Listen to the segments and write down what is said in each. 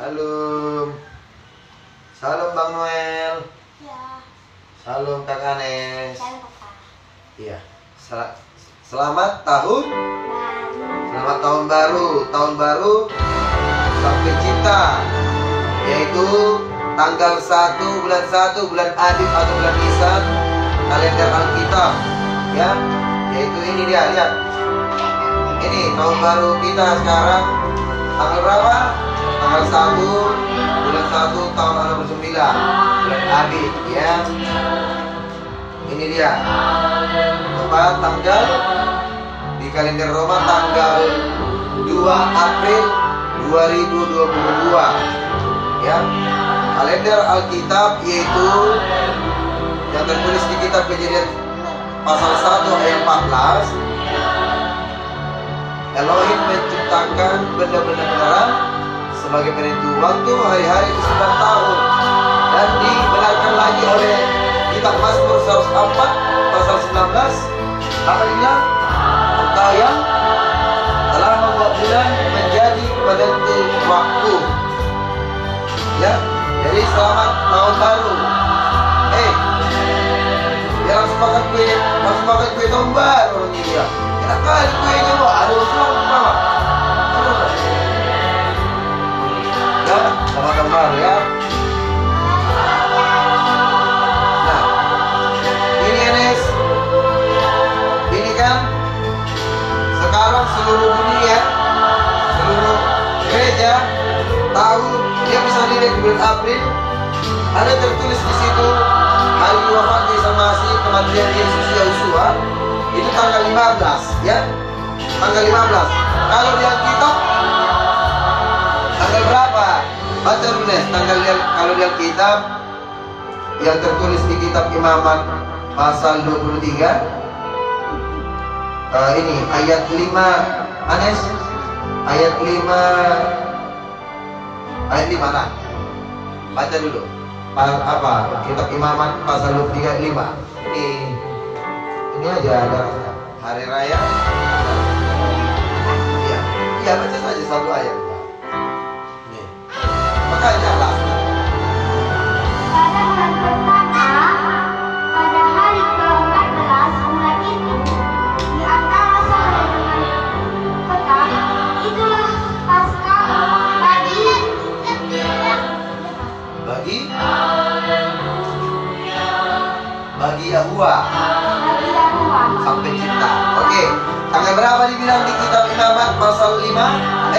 Salam. Salam Bang Noel. Ya. Salam Kak Anes. Salam Kakak. Iya. Selamat tahun. Selamat tahun baru. Tahun baru Sang Pencipta, yaitu tanggal 1 bulan 1 bulan Adib atau bulan Nisan kalender Alkitab, ya. Yaitu ini dia, lihat. Ini tahun baru kita sekarang tanggal berapa? Tanggal 1 bulan 1 tahun 2009 bulan Adib, ya. Ini dia. Tepat tanggal di kalender Roma tanggal 2 April 2022, ya. Kalender Alkitab yaitu yang tertulis di kitab Kejadian pasal 1 ayat 14. Elohim menciptakan benda-benda beneran sebagai penentu waktu, hari-hari ke 9 tahun, dan dibenarkan lagi oleh kitab Mazmur 104 pasal 19. Apa dibilang? Engkau yang telah membuat bulan menjadi penentu waktu, ya. Jadi selamat tahun baru. Ya langsung makan kue tahun baru orang ini, ya. Enak kali kuenya, Pak. Aduh, selamat. Ya, selamat tahun baru, ya. Nah, ini Enes. Ini kan sekarang seluruh dunia, seluruh gereja tahu dia bisa dilihat di bulan April. Ada tertulis di situ hari wafatnya Isa Masih, kematian Yesus Yahusua itu tanggal 15, ya. Tanggal 15. Kalau di Alkitab tanggal berapa? Baca dulu nih, kalau di Alkitab yang tertulis di kitab Imamat pasal 23. Ini ayat 5, Anes. Ayat 5. Ayat 5 nah. Baca dulu. Apa? Kitab Imamat pasal 23 5. Ini aja ada hari raya. Iya, baca saja satu ayat. Nih. Makanya lah. Pada bulan pertama, pada hari ke-14 bulan itu, di antara sore dengan petang, itulah Paskah bagi Yahuwa Sang Pencipta. Oke, tanggal berapa dibilang di kitab Imamat pasal 5?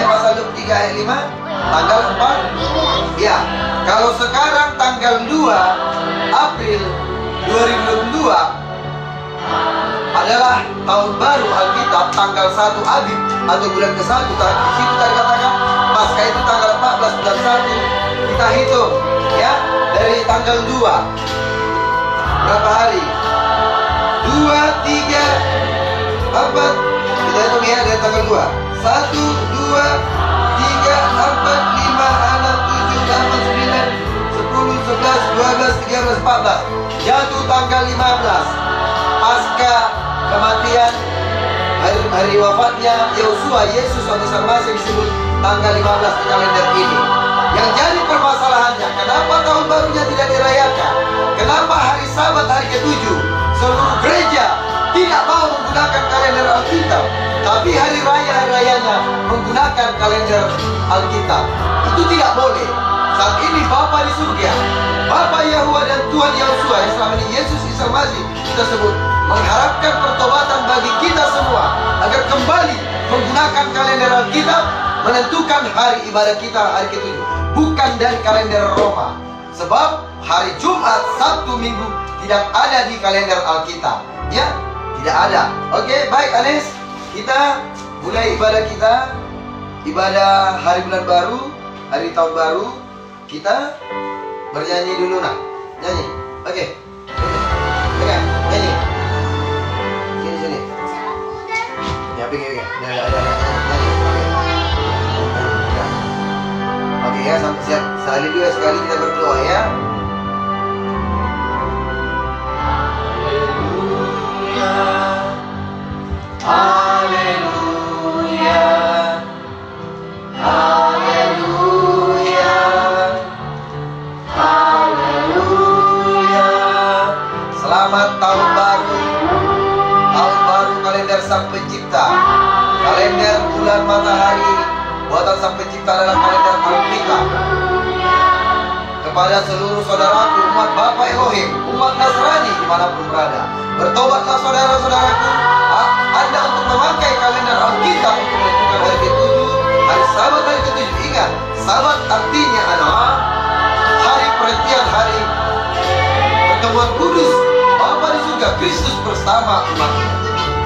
Pasal 23 ayat 5? Tanggal 4? Ya. Kalau sekarang tanggal 2 April 2022 adalah tahun baru Alkitab, tanggal 1 Abib atau bulan ke-1. Di situ tadi katakan Paskah itu tanggal 14 bulan 1. Kita hitung, ya, dari tanggal 2. Berapa hari? 2, 3, 4. Kita hitung ya dari tanggal 2. 1, 2, 3, 4, 5, 6, 7, 8, 9, 10, 11, 12, 13, 14. Jatuh tanggal 15. Pasca kematian, hari wafatnya Yahusua Yesus Sang Masih disebut tanggal 15 di kalender ini. Yang jadi permasalahannya, kenapa tahun barunya tidak dirayakan? Kenapa hari Sabat, hari ke-7 seluruh gereja tidak mau menggunakan kalender Alkitab, tapi hari rayanya menggunakan kalender Alkitab? Itu tidak boleh. Saat ini Bapa di surga, Bapa Yahuwa dan Tuhan Yahusua yang selama ini Yesus Isa Masih kita sebut, mengharapkan pertobatan bagi kita semua agar kembali menggunakan kalender Alkitab, menentukan hari ibadah kita hari ke-7, bukan dari kalender Roma. Sebab hari Jumat, Sabtu, Minggu tidak ada di kalender Alkitab, ya, tidak ada. Oke, baik Anes, kita mulai ibadah kita, ibadah hari bulan baru, hari tahun baru. Kita bernyanyi dulu, nah, nyanyi. Oke, nyanyi. Sini. Ya, pikir. Oke ya, sampai siap. Sekali kita berdoa, ya. Haleluya, haleluya, haleluya. tercipta dalam kalender Alkitab. Kepada seluruh saudaraku umat Bapa Elohim, umat Nasrani dimanapun berada, bertobatlah saudara-saudaraku, Anda untuk memakai kalender Alkitab untuk menentukan hari ke-7, hari Sabat hari ke-7. Ingat, Sabat artinya adalah hari perhentian, hari pertemuan kudus Bapa di surga, Kristus bersama umatnya.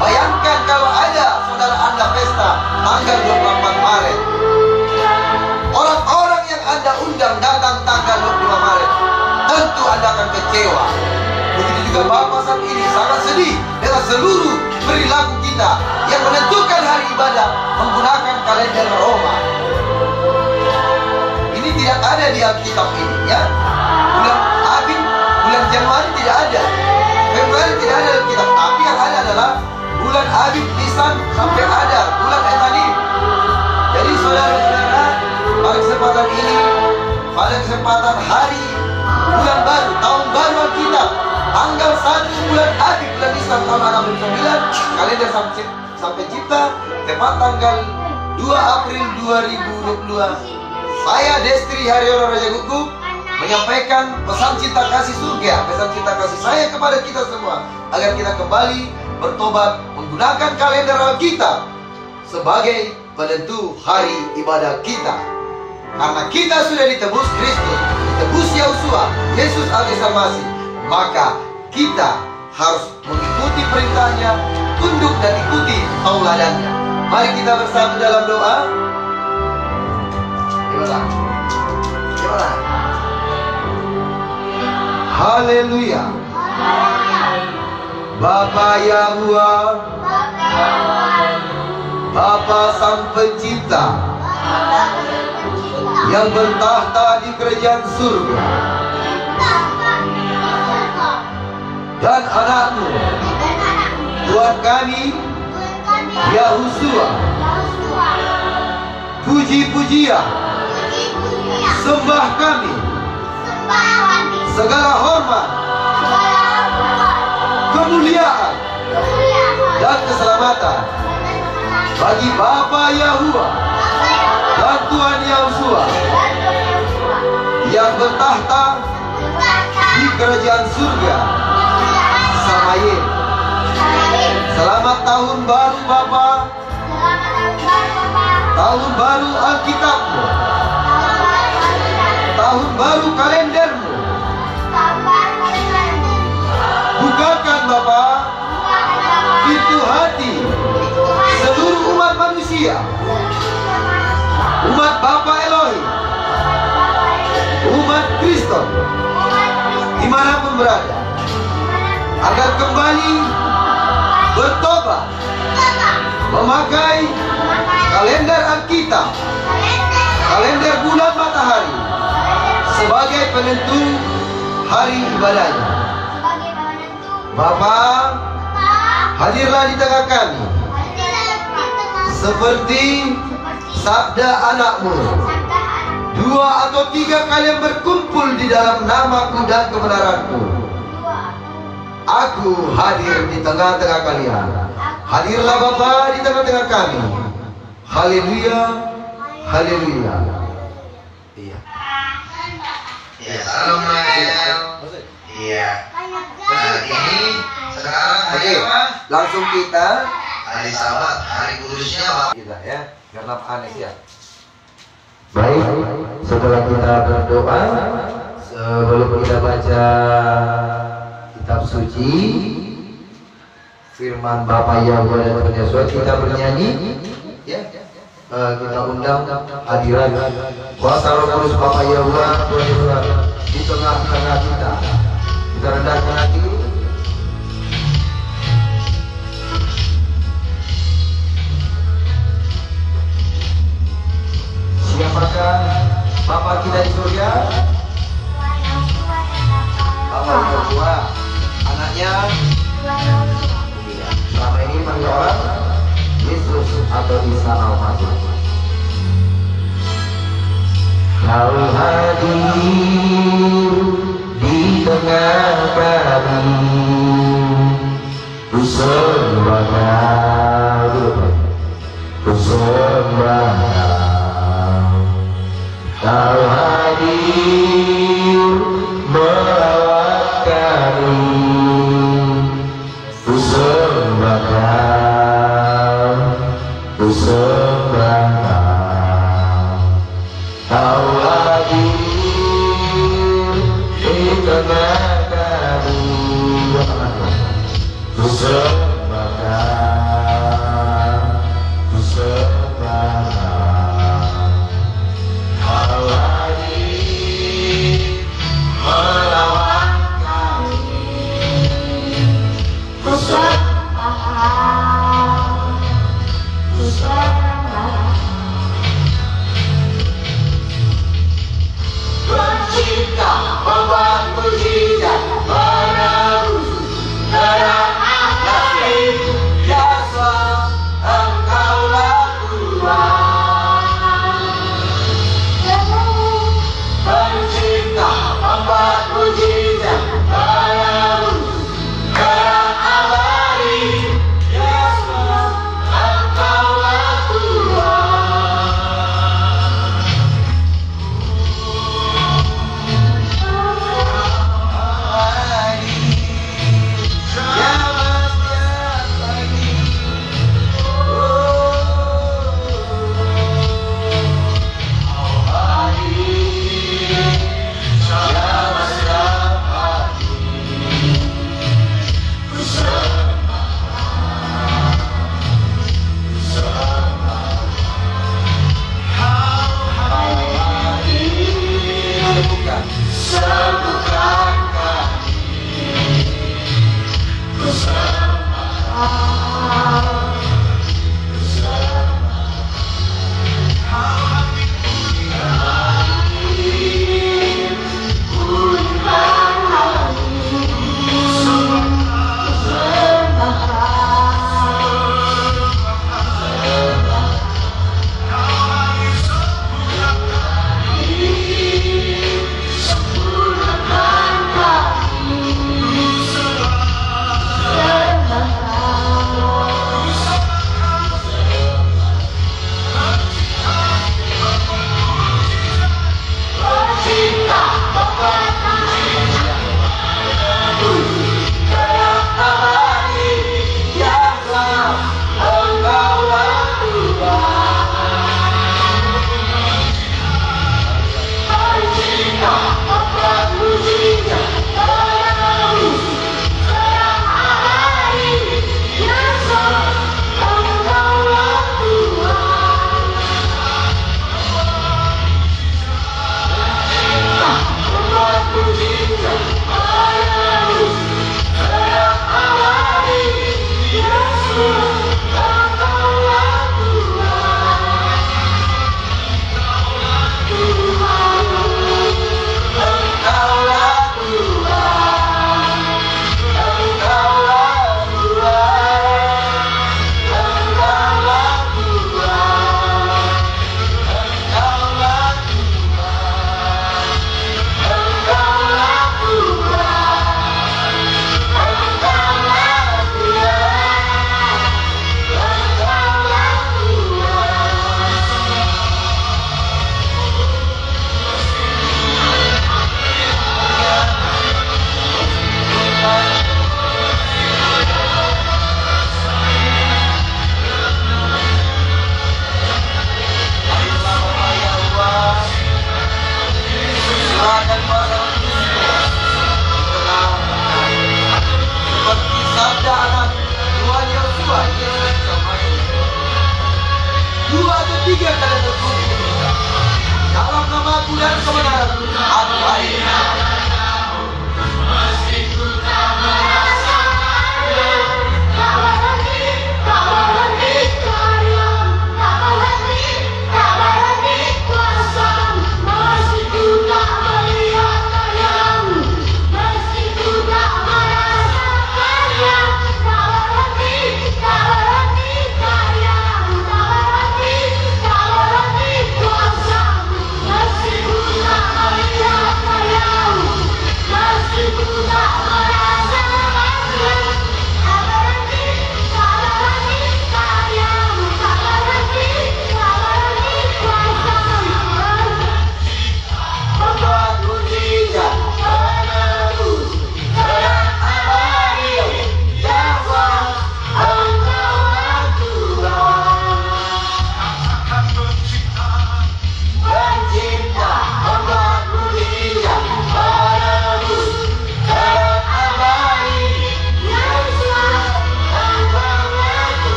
Bayangkan kalau ada saudara Anda pesta tanggal 24 Maret, orang-orang yang Anda undang datang tanggal 25 Maret, tentu Anda akan kecewa. Begitu juga Bapak saat ini sangat sedih dengan seluruh perilaku kita yang menentukan hari ibadah menggunakan kalender Roma. Ini tidak ada di Alkitab ini, ya. Bulan Abib, bulan Januari tidak ada, Februari tidak ada di Alkitab. Tapi yang ada adalah bulan Abib, Nisan sampai ada bulan Etanim. Jadi saudara-saudara, pada kesempatan ini, pada kesempatan hari bulan baru, tahun baru Alkitab, tanggal 1 bulan Abib, bulan Nisan tahun 69, kalender sampai cipta, tepat tanggal 2 April 2022. Saya Destri Haryono Raja Gugup menyampaikan pesan cinta kasih surga, pesan cinta kasih saya kepada kita semua, agar kita kembali bertobat menggunakan kalender Alkitab sebagai penentu hari ibadah kita. Karena kita sudah ditebus Kristus, ditebus Yahusua, Yesus Almasih, maka kita harus mengikuti perintahnya, tunduk dan ikuti tauladannya. Mari kita bersatu dalam doa. Gimana? Haleluya. Bapa Yahuwa, Bapa Sang Pencipta yang bertahta di kerajaan surga, dan anakmu Tuhan kami Yahusua, puji-pujian, sembah kami, segala hormat, kemuliaan, dan keselamatan bagi Bapa Yahuwa dan Tuhan Yahusua yang bertahta di kerajaan surga. Samayin. Selamat tahun baru Bapa, tahun baru Alkitabmu, tahun baru kalendermu. Bukakan Bapa pintu hati seluruh umat manusia, umat Bapa Elohim, umat Kristen dimanapun berada, agar kembali bertobat memakai kalender Alkitab, kalender bulan matahari sebagai penentu hari ibadahnya. Bapa, hadirlah di tengah kami seperti sabda anakmu, 2 atau 3 kalian berkumpul di dalam namaku dan kebenaranku, aku hadir di tengah-tengah kalian. Hadirlah Bapa di tengah-tengah kami. Haleluya, haleluya. Iya. Ya, salam Nael. Iya. Nah, ini sekarang hari apa? Langsung kita Hari Sabat, hari kudusnya Pak. kita ya, karena aneh ya. Baik, setelah kita berdoa, sebelum kita baca kitab suci, firman Bapa Yahweh dan Tuhan Yesus, kita bernyanyi, ya. Kita undang hadirat kuasa Roh Kudus Bapa Yahweh Tuhan Yesus di tengah-tengah kita. Kita rendahkan hati. Siapakah Bapa kita di surga? Bapa Yahweh, anaknya. Iya. Selama ini panggil orang Yesus atau Isa Al-Masih. Kau hadir di tengah kami, ku sembah Kau, ku sembah Kau. kau hadir di tengah kami. Ku sembahkan, ku sembahkan, kau hadir melawan kami. Ku sembahkan, ku sembahkan.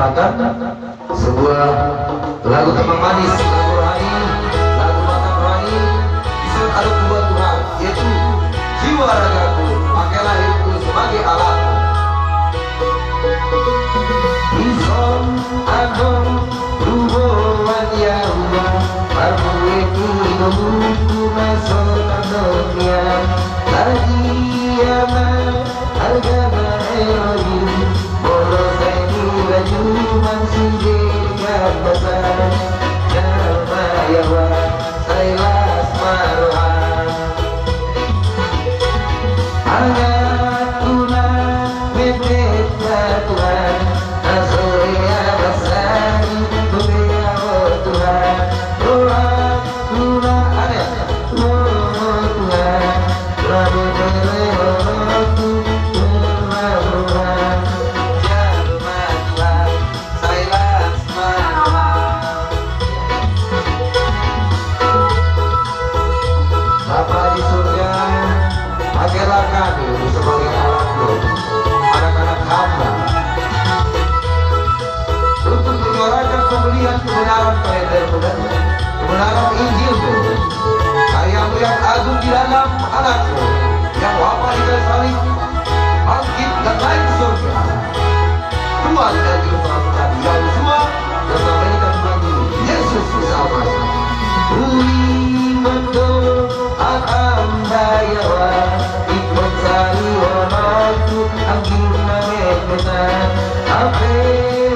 persembahkan sebuah lagu tembang manis, lagu rohani, lagu mata rohani disuruh ada buat Tuhan, yaitu jiwa ragaku, pakailah hidupku sebagai alatmu. Ison agong rubuhan Yahuda, parmueku hidupku masuk dunia, lagi aman hargana heroin, bolos ini baju mansinjirkan besar, nama Yawa sailas marohan, hangat tuna medet Tuhan, nasoya besar dunia Tuhan, doa tuna ada Tuhan, lalu berlerotu berlabuhan, jalmatlah sailas marohan. Bapa di surga, pakailah kami sebagai alatmu, anak-anak hamba, untuk menyuarakan pembelian kebenaran kalendermu dan kebenaran Injilmu, karyamu yang agung di dalam anakmu, yang wafat di kayu salib, bangkit dan naik ke surga. Tuhan dan Juru Selamat Yahusua bersama bagi Yesus bersama. Uimanto akan bayawa ikut sari wanatu angin nameketa ape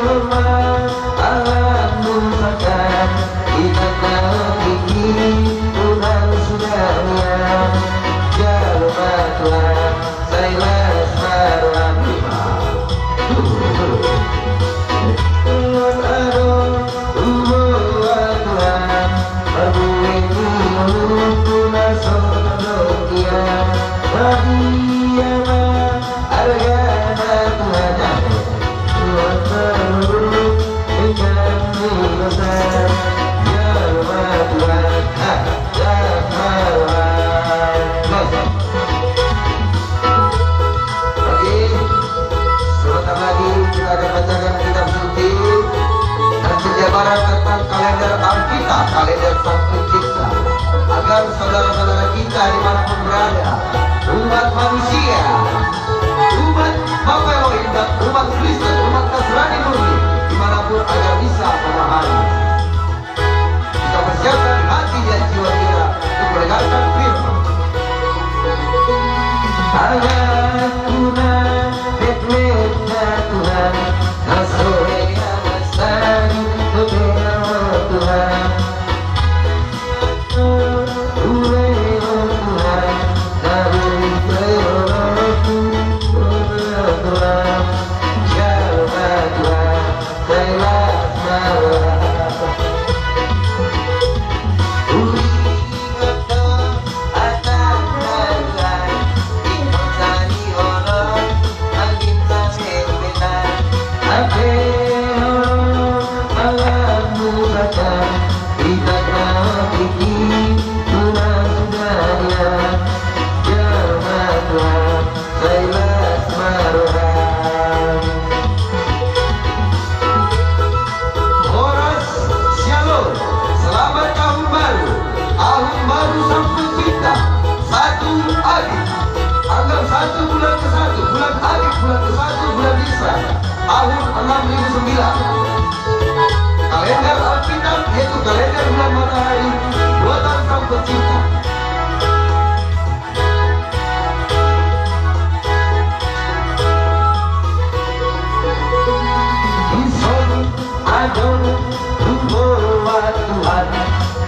hormat alam nusakan ikatna kiki Tuhan sudahnya jalmatlah sailas marohan tentang kalender Alkitab, kalender Sang Pencipta, agar saudara-saudara kita dimanapun berada, umat manusia, umat Bapa Elohim dan umat Kristen, umat Nasrani murni, dimanapun agar bisa memahami. Kita persiapkan hati dan jiwa kita untuk mendengarkan firman. Anak tuna bet-bet Tuhan, nasoya masari Tuhan, Tuhan, dari Tuhan, jalmatlah sailas marohan. Uimanto akan Tuhan, ikut sari honor angin nameketa ape tahun 6009. Kalender Alkitab yaitu kalender bulan matahari buatan Sang Pencipta. Ison adon rubuh Tuhan,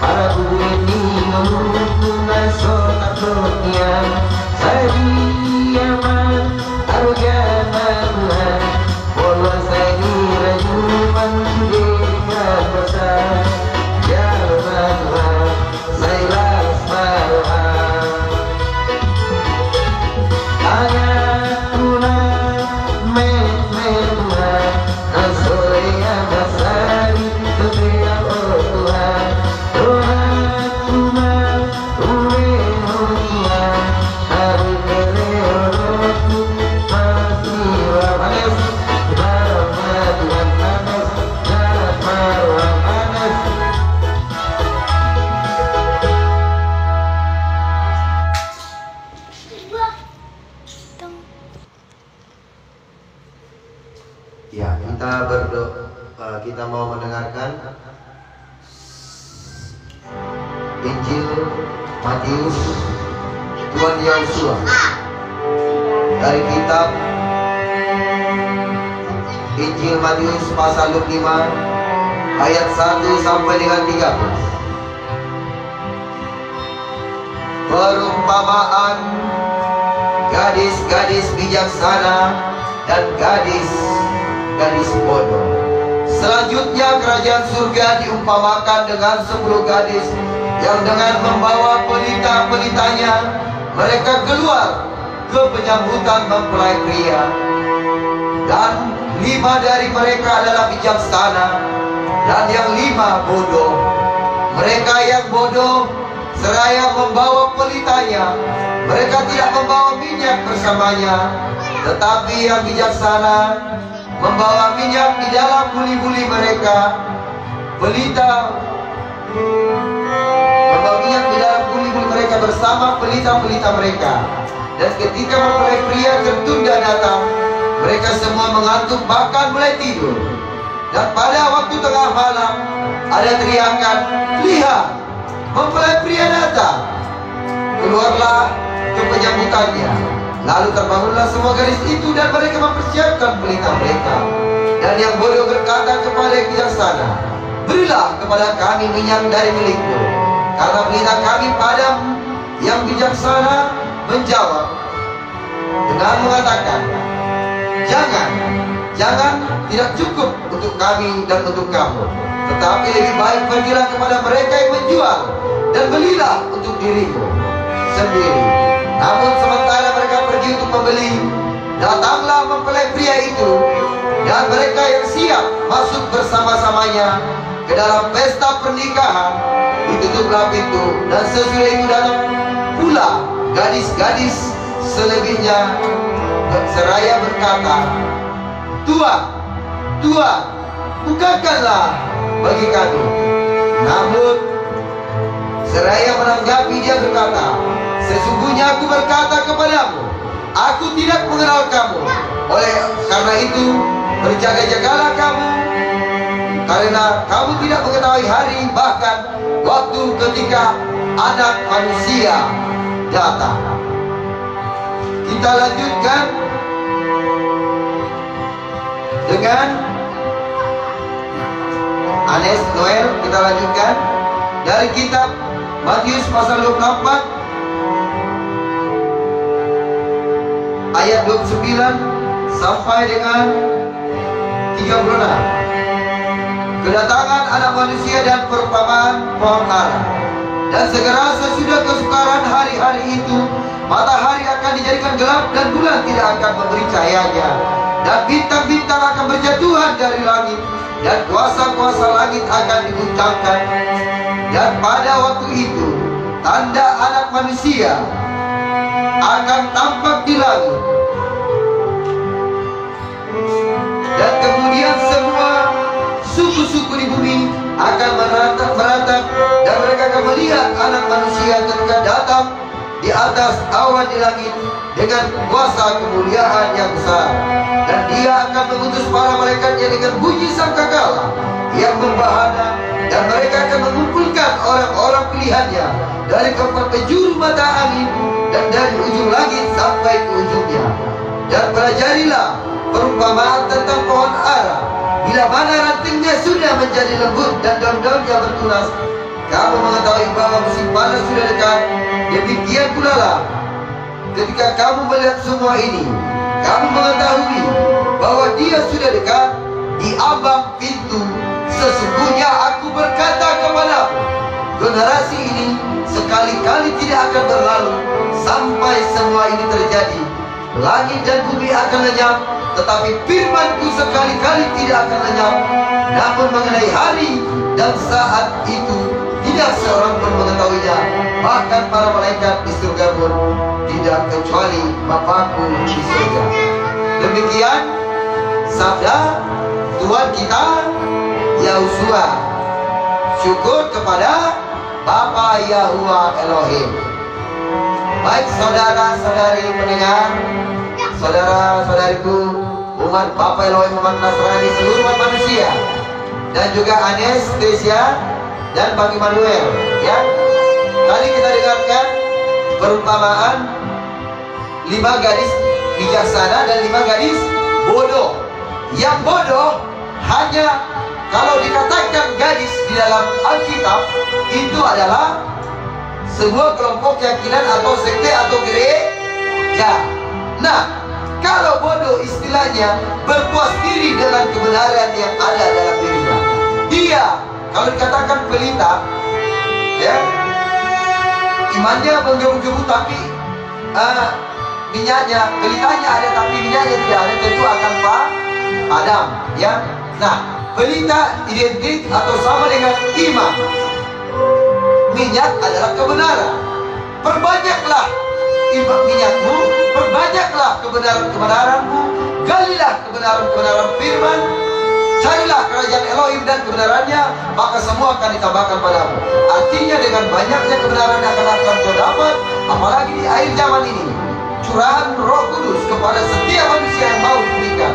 para bueni menunggu nasona dunia, sediaman argana Tuhan. Tuhan Injil Matius, Tuhan Yesus, dari kitab Injil Matius pasal 25 ayat 1 sampai dengan 13. Perumpamaan gadis-gadis bijaksana dan gadis-gadis bodoh. Selanjutnya kerajaan surga diumpamakan dengan 10 gadis yang dengan membawa pelita-pelitanya mereka keluar ke penyambutan mempelai pria. Dan 5 dari mereka adalah bijaksana dan yang 5 bodoh. Mereka yang bodoh seraya membawa pelitanya, mereka tidak membawa minyak bersamanya. Tetapi yang bijaksana membawa minyak di dalam buli-buli mereka. Pelita membawa minyak di dalam buli-buli mereka bersama pelita-pelita mereka. Dan ketika mempelai pria tertunda datang, mereka semua mengantuk bahkan mulai tidur. Dan pada waktu tengah malam ada teriakan, "Lihat, mempelai pria datang." Keluarlah ke penyambutannya. Lalu terbangunlah semua gadis itu dan mereka mempersiapkan pelita mereka. Dan yang bodoh berkata kepada yang bijaksana, "Berilah kepada kami minyak dari milikmu, karena pelita kami padam." Yang bijaksana menjawab dengan mengatakan, Jangan, tidak cukup untuk kami dan untuk kamu. Tetapi lebih baik pergilah kepada mereka yang menjual dan belilah untuk dirimu sendiri. Namun sementara mereka pergi untuk membeli, datanglah mempelai pria itu, dan mereka yang siap masuk bersama-samanya ke dalam pesta pernikahan. Ditutuplah pintu, dan sesudah itu datang pula gadis-gadis selebihnya seraya berkata, Tuhan, bukakanlah bagi kami. Namun seraya menanggapi dia berkata, sesungguhnya aku berkata kepadamu, aku tidak mengenal kamu. Oleh karena itu berjaga-jagalah kamu, karena kamu tidak mengetahui hari bahkan waktu ketika Anak Manusia datang. Kita lanjutkan dengan Anes Noel. Kita lanjutkan dari kitab Matius pasal 24 ayat 29 sampai dengan 36. Kedatangan Anak Manusia dan perumpamaan pohon ara. Dan segera sesudah kesukaran hari-hari itu, matahari akan dijadikan gelap dan bulan tidak akan memberi cahayanya, dan bintang-bintang akan berjatuhan dari langit, dan kuasa-kuasa langit akan diguncangkan. Dan pada waktu itu tanda Anak Manusia akan tampak di langit. Dan kemudian semua suku-suku di bumi akan meratap, dan mereka akan melihat Anak Manusia ketika datang di atas awan di langit dengan kuasa kemuliaan yang besar. Dan dia akan mengutus para malaikatnya dengan bunyi sangkakala yang membahana, dan mereka akan mengumpulkan orang-orang pilihannya dari keempat penjuru mata angin dan dari ujung langit sampai ke ujungnya. Dan pelajarilah perumpamaan tentang pohon ara. Bila mana rantingnya sudah menjadi lembut dan daun-daunnya bertunas, kamu mengetahui bahwa musim panas sudah dekat. Demikian pula lah ketika kamu melihat semua ini, kamu mengetahui bahwa dia sudah dekat di ambang pintu. Sesungguhnya aku berkata kepadamu, generasi ini sekali-kali tidak akan berlalu sampai semua ini terjadi. Langit dan bumi akan lenyap, tetapi firman-Ku sekali-kali tidak akan lenyap. Namun mengenai hari dan saat itu tidak seorang pun mengetahuinya, bahkan para malaikat di surga pun tidak, kecuali Bapa-Ku di surga. Demikian sabda Tuhan kita Yahusua. Syukur kepada Bapa Yahuwah Elohim. Baik saudara-saudari pendengar, saudara-saudariku, umat Bapa Elohim, umat Nasrani, seluruh umat manusia, dan juga Anes, Tesia, dan Bang Immanuel, ya. Tadi kita dengarkan perumpamaan 5 gadis bijaksana dan 5 gadis bodoh. Yang bodoh hanya kalau dikatakan gadis di dalam Alkitab itu adalah sebuah kelompok keyakinan atau sekte atau gereja. Nah, kalau bodoh istilahnya berpuas diri dengan kebenaran yang ada dalam dirinya. Dia kalau dikatakan pelita, ya, imannya menggebu-gebu tapi minyaknya, pelitanya ada tapi minyaknya tidak ada, tentu akan padam, ya. Nah, pelita identik atau sama dengan iman. Minyak adalah kebenaran. Perbanyaklah iman minyakmu, perbanyaklah kebenaran-kebenaranmu, galilah kebenaran-kebenaran firman, carilah kerajaan Elohim dan kebenarannya, maka semua akan ditambahkan padamu. Artinya dengan banyaknya kebenaran yang akan kau dapat, apalagi di akhir zaman ini, curahan Roh Kudus kepada setiap manusia yang mau dipulihkan,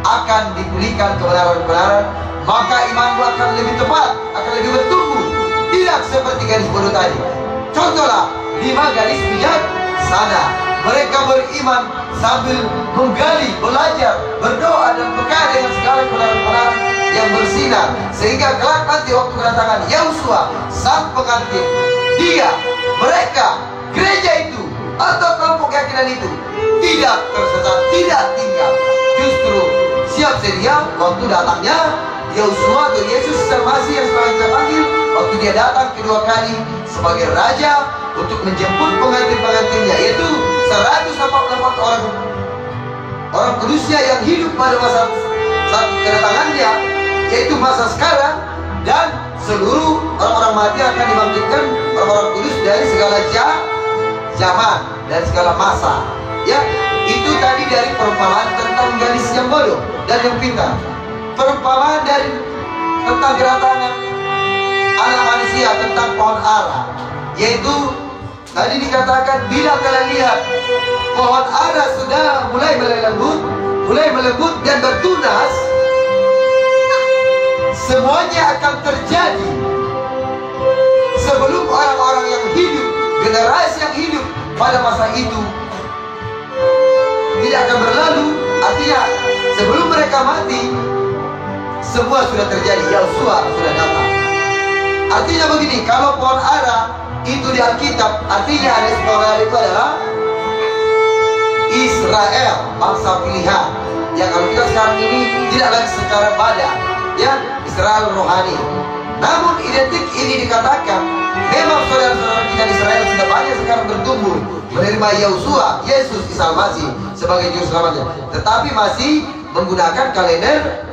akan dipulihkan kebenaran-kebenaran, maka imanmu akan lebih tepat, akan lebih bertumbuh, tidak seperti gadis bodoh tadi. Contohlah 5 gadis bijaksana. Mereka beriman sambil menggali, belajar, berdoa dan peka dengan segala kebenaran-kebenaran yang bersinar, sehingga kelak nanti waktu kedatangan Yahusua sang pengantin, mereka, gereja itu atau kelompok keyakinan itu tidak tersesat, tidak tinggal, justru siap sedia waktu datangnya Yahusua atau Yesus Almasih yang selalu kita panggil, waktu dia datang kedua kali sebagai raja untuk menjemput pengantin-pengantinnya, yaitu 144 orang kudusnya yang hidup pada masa saat kedatangannya, yaitu masa sekarang, dan seluruh orang-orang mati akan dibangkitkan orang-orang kudus dari segala zaman dan segala masa. Ya, itu tadi dari perumpamaan tentang gadis yang bodoh dan yang pintar. Perumpamaan dari tentang kedatangan anak manusia, tentang pohon ara, yaitu tadi dikatakan bila kalian lihat pohon ara sudah mulai melembut dan bertunas, semuanya akan terjadi sebelum orang-orang yang hidup, generasi yang hidup pada masa itu tidak akan berlalu. Artinya sebelum mereka mati, semua sudah terjadi. Yahusua sudah datang. Artinya begini, kalau pohon ara itu di Alkitab, artinya ada pohon ara itu adalah Israel, bangsa pilihan yang kalau kita sekarang ini tidak lagi secara badan, ya, Israel rohani. Namun identik ini dikatakan memang saudara-saudara kita di Israel sudah banyak sekarang bertumbuh menerima Yahusua, Yesus Isa Almasih sebagai juru selamatnya, tetapi masih menggunakan kalender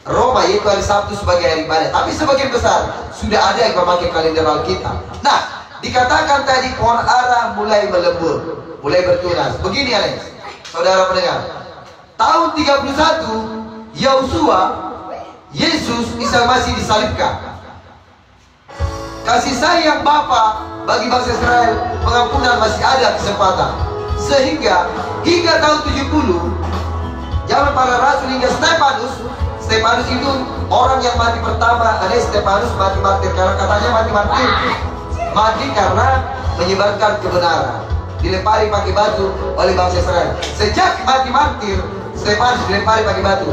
Roma, yaitu hari Sabtu sebagai hari ibadah. Tapi sebagian besar sudah ada yang memakai kalender Alkitab. Nah, dikatakan tadi pohon ara mulai melembut, mulai bertunas. Begini Alex, saudara pendengar, tahun 31 Yahusua, Yesus Isa Almasih disalibkan. Kasih sayang Bapa bagi bangsa Israel, pengampunan masih ada kesempatan. Sehingga hingga tahun 70 zaman para rasul hingga Stefanus itu orang yang mati pertama. Ada Stefanus mati martir, karena katanya mati karena menyebarkan kebenaran, dilempari pakai batu oleh bangsa Israel. Sejak mati martir, Stefanus dilempari pakai batu.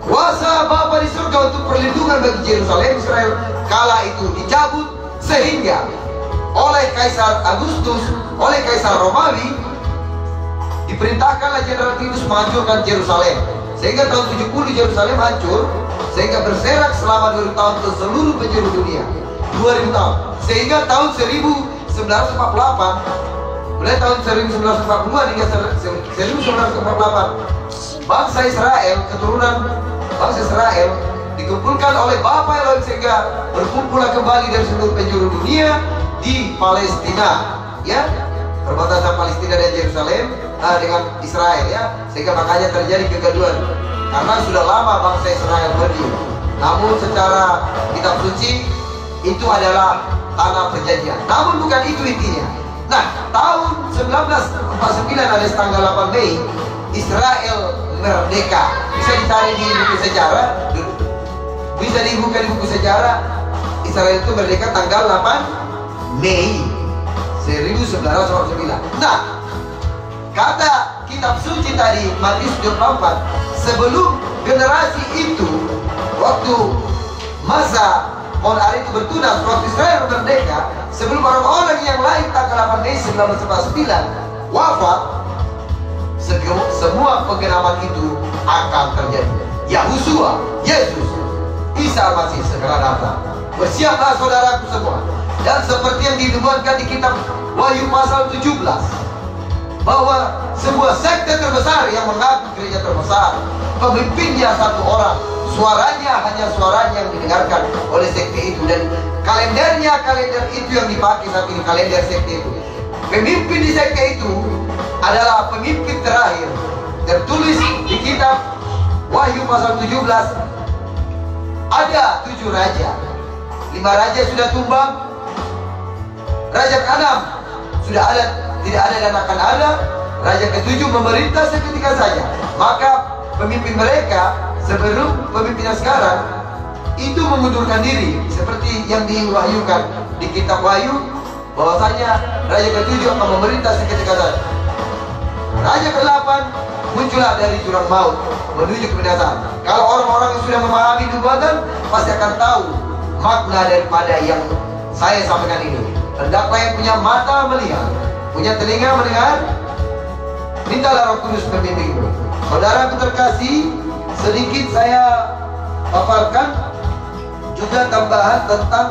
Kuasa Bapa di surga untuk perlindungan bagi Yerusalem Israel kala itu dicabut, sehingga oleh Kaisar Agustus, oleh Kaisar Romawi, diperintahkanlah Jenderal Titus menghancurkan Yerusalem. Sehingga tahun 70 Yerusalem hancur, sehingga berserak selama 2000 tahun ke seluruh penjuru dunia. 2000 tahun. Sehingga tahun 1948, mulai tahun 1940 hingga 1948, bangsa Israel, keturunan bangsa Israel dikumpulkan oleh Bapa Elohim, sehingga berkumpullah kembali dari seluruh penjuru dunia di Palestina, ya, perbatasan Palestina dan Yerusalem dengan Israel, ya, sehingga makanya terjadi kegaduhan karena sudah lama bangsa Israel berdiri. Namun secara kitab suci itu adalah tanah perjanjian. Namun bukan itu intinya. Nah, tahun 1949 alias tanggal 8 Mei Israel merdeka. Bisa dicari di buku sejarah, bisa dibuka di buku sejarah. Israel itu merdeka tanggal 8 Mei 1949. Nah, kata kitab suci tadi Matius 24, sebelum generasi itu, waktu masa Monari itu bertunas, waktu Israel merdeka, sebelum orang-orang yang lain tanggal 8 Mei 1949 wafat, semua penggenapan itu akan terjadi. Yahusua, Yesus, Isa Al-Masih segera datang. Bersiaplah saudaraku semua. Dan seperti yang dinubuatkan di kitab Wahyu pasal 17, bahwa sebuah sekte terbesar yang mengaku gereja terbesar, pemimpinnya satu orang, suaranya hanya suaranya yang didengarkan oleh sekte itu, dan kalendernya kalender itu yang dipakai saat ini, kalender sekte itu. Pemimpin di sekte itu adalah pemimpin terakhir, tertulis di kitab Wahyu pasal 17, ada 7 raja. 5 raja sudah tumbang, raja ke-6 sudah ada, tidak ada dan akan ada, raja ke-7 memerintah seketika saja. Maka pemimpin mereka sebelum pemimpinnya sekarang itu mengundurkan diri, seperti yang diwahyukan di kitab Wahyu, bahwasanya raja ke-7 akan memerintah seketika saja. Raja ke-8 muncullah dari jurang maut menuju kebinasaan. Kalau orang-orang yang sudah memahami nubuatan pasti akan tahu makna daripada yang saya sampaikan ini. Hendaklah yang punya mata melihat, punya telinga mendengar, mintalah Roh Kudus membimbingmu. Saudara terkasih, sedikit saya paparkan juga tambahan tentang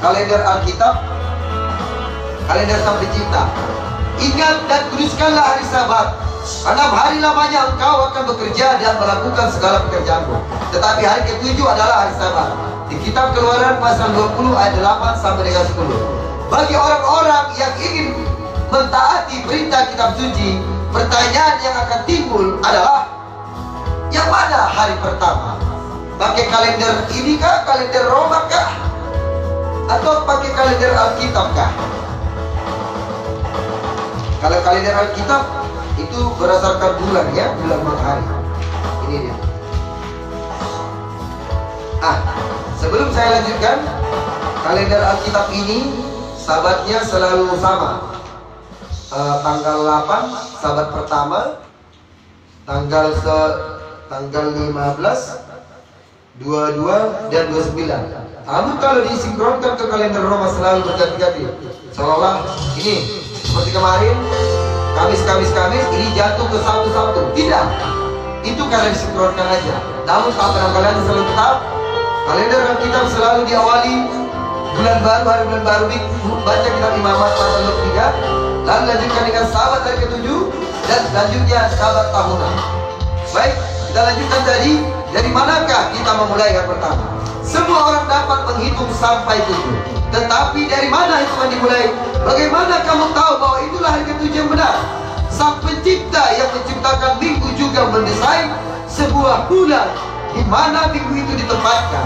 kalender Alkitab, kalender Sang Pencipta. Ingat dan kuduskanlah hari Sabat, karena hari lamanya engkau akan bekerja dan melakukan segala pekerjaanmu. Tetapi hari ke-7 adalah hari Sabat. Di kitab Keluaran pasal 20 ayat 8 sampai dengan 10. Bagi orang-orang yang ingin mentaati perintah kitab suci, pertanyaan yang akan timbul adalah, yang mana hari pertama? Pakai kalender ini kah? Kalender Roma kah? Atau pakai kalender Alkitab kah? Kalau kalender Alkitab itu berdasarkan bulan, ya, bulan matahari. Ini dia. Sebelum saya lanjutkan, kalender Alkitab ini sabatnya selalu sama. Tanggal 8 sabat pertama, tanggal 15, 22 dan 29. Namun kalau disinkronkan ke kalender Roma selalu berganti-ganti. Seolah ini seperti kemarin Kamis, ini jatuh ke Sabtu. Tidak, itu karena disinkronkan aja. Namun kalau kalian selalu tetap, kalender Alkitab selalu diawali bulan baru, hari bulan baru, baca kitab Imamat pasal 23, lalu lanjutkan dengan sabat hari ke-7, dan selanjutnya sabat tahunan. Baik, kita lanjutkan tadi, dari manakah kita memulai yang pertama? Semua orang dapat menghitung sampai 7. Tetapi dari mana hitungan dimulai? Bagaimana kamu tahu bahwa itulah hari ke-7 yang benar? Sang Pencipta yang menciptakan minggu juga mendesain sebuah bulan di mana minggu itu ditempatkan.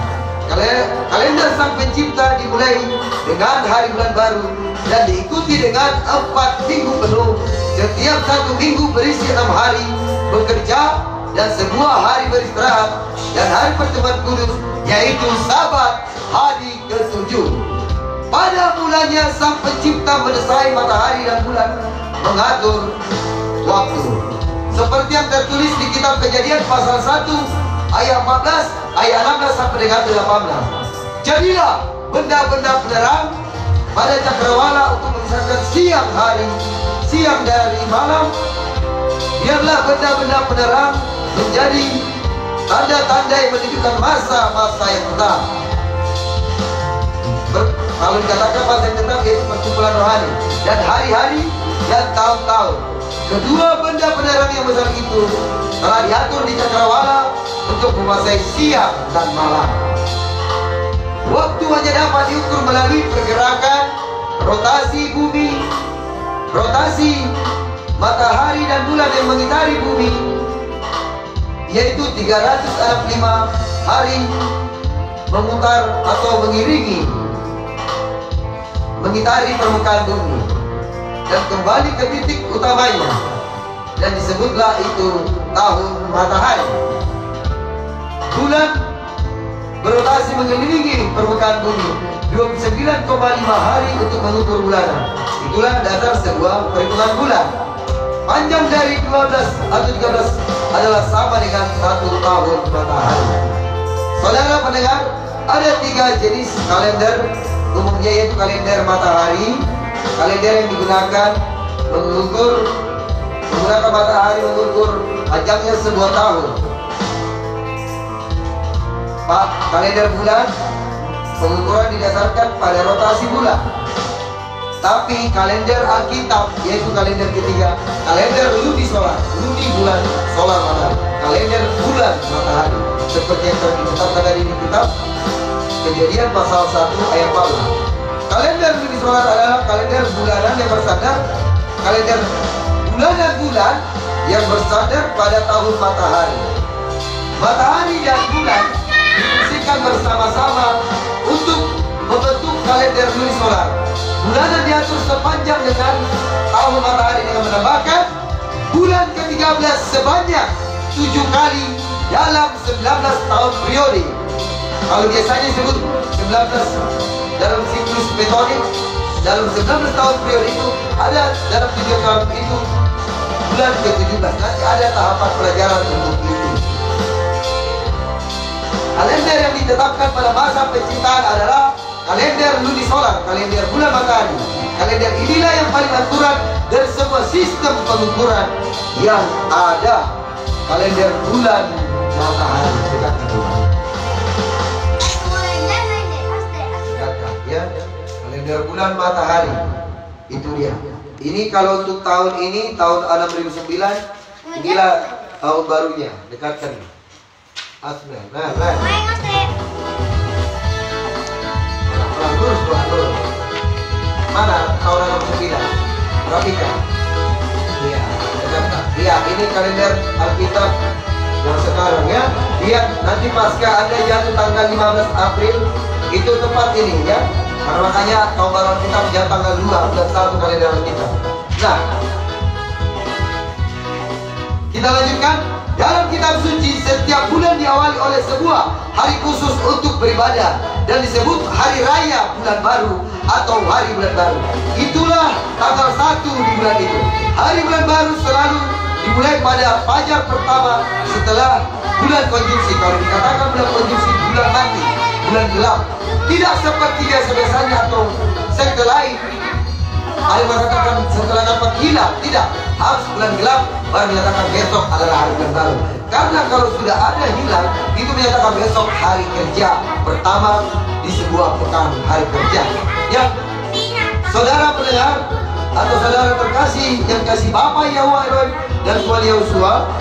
Kalender Sang Pencipta dimulai dengan hari bulan baru dan diikuti dengan 4 minggu penuh. Setiap 1 minggu berisi 6 hari bekerja dan semua hari beristirahat, dan hari pertemuan kudus yaitu Sabat hari ke-7. Pada mulanya Sang Pencipta mendesain matahari dan bulan, mengatur waktu. Seperti yang tertulis di kitab Kejadian pasal 1 ayat 14, ayat 16 sampai dengan 18. Jadilah benda-benda penerang pada cakrawala untuk memisahkan siang dari malam. Biarlah benda-benda penerang menjadi tanda-tanda yang menunjukkan masa-masa yang tetap. Kalau dikatakan masa yang tetap yaitu perkumpulan rohani, dan hari-hari dan tahun-tahun. Kedua benda penerang yang besar itu telah diatur di cakrawala untuk menguasai siang dan malam. Waktu hanya dapat diukur melalui pergerakan rotasi bumi, rotasi matahari dan bulan yang mengitari bumi, yaitu 365 hari memutar atau mengitari permukaan bumi dan kembali ke titik utamanya, dan disebutlah itu tahun matahari. Bulan berotasi mengelilingi permukaan bumi 29,5 hari untuk mengukur bulanan. Itulah dasar sebuah perhitungan bulan. Panjang dari 12 atau 13 adalah sama dengan 1 tahun matahari. Saudara pendengar, ada 3 jenis kalender umumnya, yaitu kalender matahari, kalender yang digunakan menggunakan matahari mengukur panjangnya sebuah tahun. Pak, kalender bulan pengukuran didasarkan pada rotasi bulan. Tapi kalender Alkitab, yaitu kalender ketiga, kalender lunisolar, luni bulan, solar matahari, kalender bulan matahari, seperti yang tercatat tadi di kitab Kejadian pasal 1 ayat 4. Kalender lunisolar adalah kalender bulanan yang bersandar, kalender bulanan bulan yang bersandar pada tahun matahari. Matahari dan bulan difungsikan bersama-sama untuk membentuk kalender lunisolar. Bulanan diatur sepanjang dengan tahun matahari dengan menambahkan bulan ke-13 sebanyak 7 kali dalam 19 tahun periode. Kalau biasanya disebut 19 dalam siklus metodik, dalam 19 tahun periode itu ada dalam 7 tahun itu bulan ke-17. Nanti ada tahapan pelajaran untuk itu. Kalender yang ditetapkan pada masa penciptaan adalah kalender lunisolar, kalender bulan matahari. Kalender inilah yang paling akurat dari semua sistem pengukuran yang ada. Kalender bulan matahari. Dekatkan ya, kalender bulan matahari. Itu dia. Ini kalau untuk tahun ini, tahun 6009, inilah tahun barunya. Dekatkan. Asma. Nah. Lurus. Mana tahun 69? Perhatikan. Iya, dengarkan. Iya, ini kalender Alkitab yang sekarang ya. Lihat nanti pasca Anda jatuh tanggal 15 April, itu tepat ini ya. Karena makanya tahun baru Alkitab jatuh tanggal 2 bulan 1 kalender Alkitab. Nah, kita lanjutkan. Dalam kitab suci, setiap bulan diawali oleh sebuah hari khusus untuk beribadah dan disebut hari raya bulan baru atau hari bulan baru. Itulah tanggal 1 di bulan itu. Hari bulan baru selalu dimulai pada fajar pertama setelah bulan konjungsi. Kalau dikatakan bulan konjungsi, bulan mati, bulan gelap. Tidak seperti biasa-biasanya atau sekte lain. Ada mengatakan setelah dapat hilal, tidak, harus bulan gelap baru menyatakan besok adalah hari bulan baru. Karena kalau sudah ada hilal, itu menyatakan besok hari kerja pertama di sebuah pekan hari kerja. Ya, saudara pendengar atau saudara terkasih yang kasih Bapa Yahweh Elohim dan Tuhan Yahusua,